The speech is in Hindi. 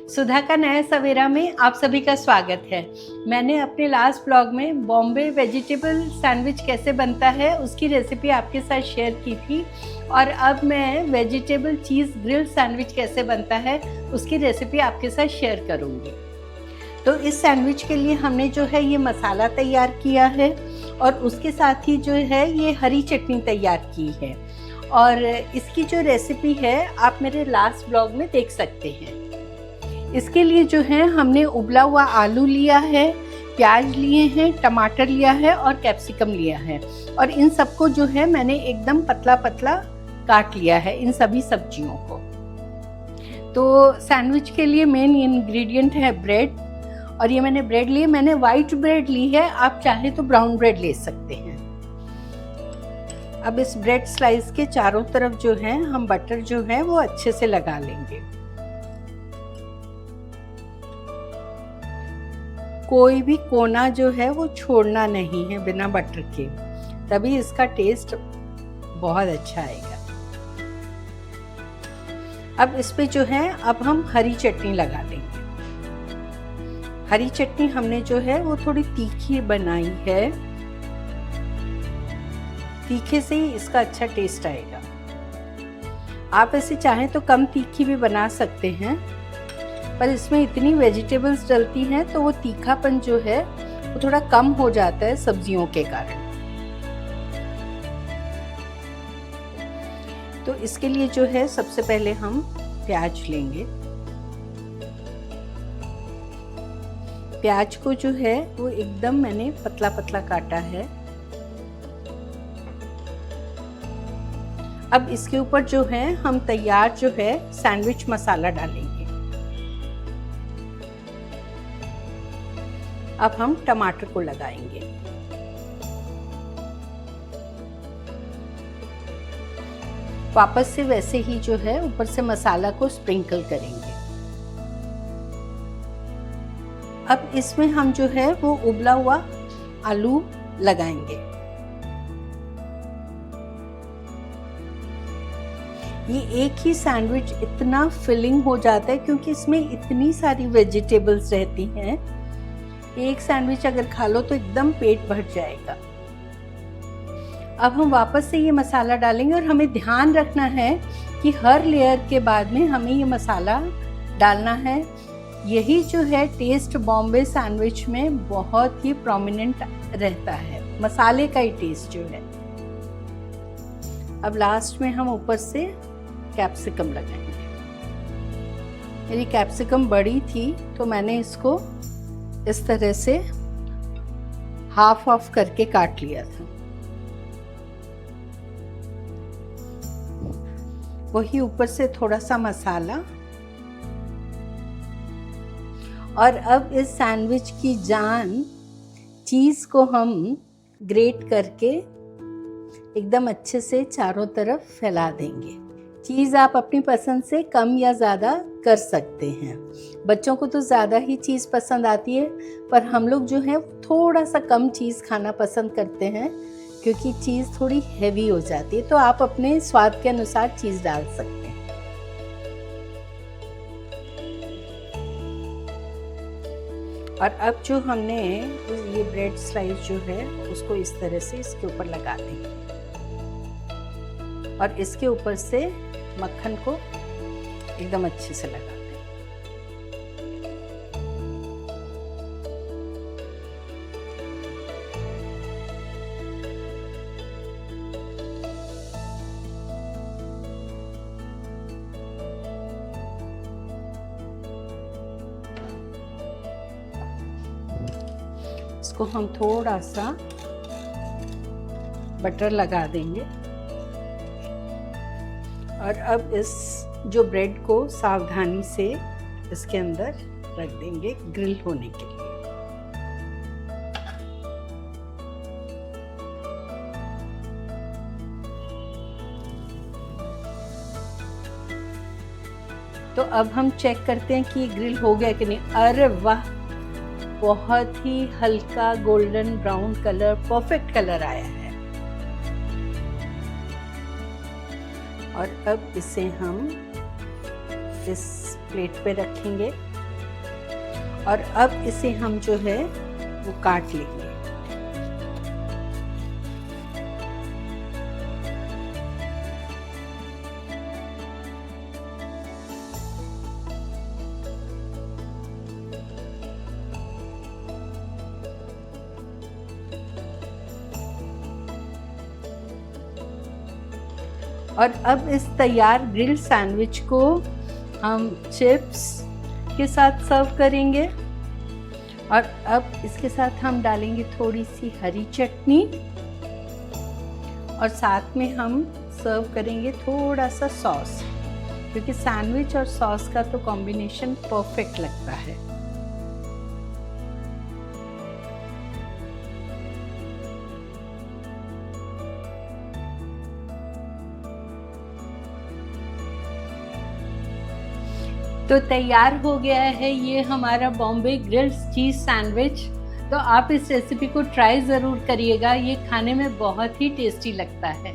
सुधा का नया सवेरा में आप सभी का स्वागत है। मैंने अपने लास्ट ब्लॉग में बॉम्बे वेजिटेबल सैंडविच कैसे बनता है उसकी रेसिपी आपके साथ शेयर की थी और अब मैं वेजिटेबल चीज़ ग्रिल सैंडविच कैसे बनता है उसकी रेसिपी आपके साथ शेयर करूँगी। तो इस सैंडविच के लिए हमने जो है ये मसाला तैयार किया है और उसके साथ ही जो है ये हरी चटनी तैयार की है और इसकी जो रेसिपी है आप मेरे लास्ट ब्लॉग में देख सकते हैं। इसके लिए जो है हमने उबला हुआ आलू लिया है, प्याज लिए हैं, टमाटर लिया है और कैप्सिकम लिया है और इन सबको जो है मैंने एकदम पतला पतला काट लिया है इन सभी सब्जियों को। तो सैंडविच के लिए मेन इंग्रेडिएंट है ब्रेड और ये मैंने ब्रेड ली, मैंने वाइट ब्रेड ली है, आप चाहे तो ब्राउन ब्रेड ले सकते हैं। अब इस ब्रेड स्लाइस के चारों तरफ जो है हम बटर जो है वो अच्छे से लगा लेंगे। कोई भी कोना जो है वो छोड़ना नहीं है बिना बटर के, तभी इसका टेस्ट बहुत अच्छा आएगा। अब इस पे जो है अब हम हरी चटनी लगा देंगे। हरी चटनी हमने जो है वो थोड़ी तीखी बनाई है, तीखे से ही इसका अच्छा टेस्ट आएगा। आप ऐसे चाहें तो कम तीखी भी बना सकते हैं, पर इसमें इतनी वेजिटेबल्स डलती हैं तो वो तीखापन जो है वो थोड़ा कम हो जाता है सब्जियों के कारण। तो इसके लिए जो है सबसे पहले हम प्याज लेंगे। प्याज को जो है वो एकदम मैंने पतला पतला काटा है। अब इसके ऊपर जो है हम तैयार जो है सैंडविच मसाला डालेंगे। अब हम टमाटर को लगाएंगे। वापस से वैसे ही जो है ऊपर से मसाला को स्प्रिंकल करेंगे। अब इसमें हम जो है वो उबला हुआ आलू लगाएंगे। ये एक ही सैंडविच इतना फिलिंग हो जाता है क्योंकि इसमें इतनी सारी वेजिटेबल्स रहती हैं। एक सैंडविच अगर खा लो तो एकदम पेट भर जाएगा। अब हम वापस से ये मसाला डालेंगे और हमें ध्यान रखना है कि हर लेयर के बाद में हमें ये मसाला डालना है। यही जो है टेस्ट बॉम्बे सैंडविच में बहुत ही प्रोमिनेंट रहता है, मसाले का ही टेस्ट जो है। अब लास्ट में हम ऊपर से कैप्सिकम लगाएंगे। मेरी कैप्सिकम बड़ी थी तो मैंने इसको इस तरह से हाफ ऑफ करके काट लिया था। वही ऊपर से थोड़ा सा मसाला और अब इस सैंडविच की जान चीज़ को हम ग्रेट करके एकदम अच्छे से चारों तरफ फैला देंगे। चीज़ आप अपनी पसंद से कम या ज़्यादा कर सकते हैं। बच्चों को तो ज़्यादा ही चीज़ पसंद आती है, पर हम लोग जो है थोड़ा सा कम चीज़ खाना पसंद करते हैं क्योंकि चीज़ थोड़ी हैवी हो जाती है। तो आप अपने स्वाद के अनुसार चीज़ डाल सकते हैं। और अब जो हमने ये ब्रेड स्लाइस जो है उसको इस तरह से इसके ऊपर लगा देंगे और इसके ऊपर से मक्खन को एकदम अच्छे से लगा दें। इसको हम थोड़ा सा बटर लगा देंगे और अब इस जो ब्रेड को सावधानी से इसके अंदर रख देंगे ग्रिल होने के लिए। तो अब हम चेक करते हैं कि ग्रिल हो गया कि नहीं। अरे वाह, बहुत ही हल्का golden brown colour, perfect colour आया है। और अब इसे हम इस प्लेट पे रखेंगे और अब इसे हम जो है वो काट लेंगे। और अब इस तैयार ग्रिल सैंडविच को हम चिप्स के साथ सर्व करेंगे। और अब इसके साथ हम डालेंगे थोड़ी सी हरी चटनी और साथ में हम सर्व करेंगे थोड़ा सा सॉस, क्योंकि सैंडविच और सॉस का तो कॉम्बिनेशन परफेक्ट लगता है। तो तैयार हो गया है ये हमारा बॉम्बे ग्रिल्ड चीज़ सैंडविच। तो आप इस रेसिपी को ट्राई ज़रूर करिएगा, ये खाने में बहुत ही टेस्टी लगता है।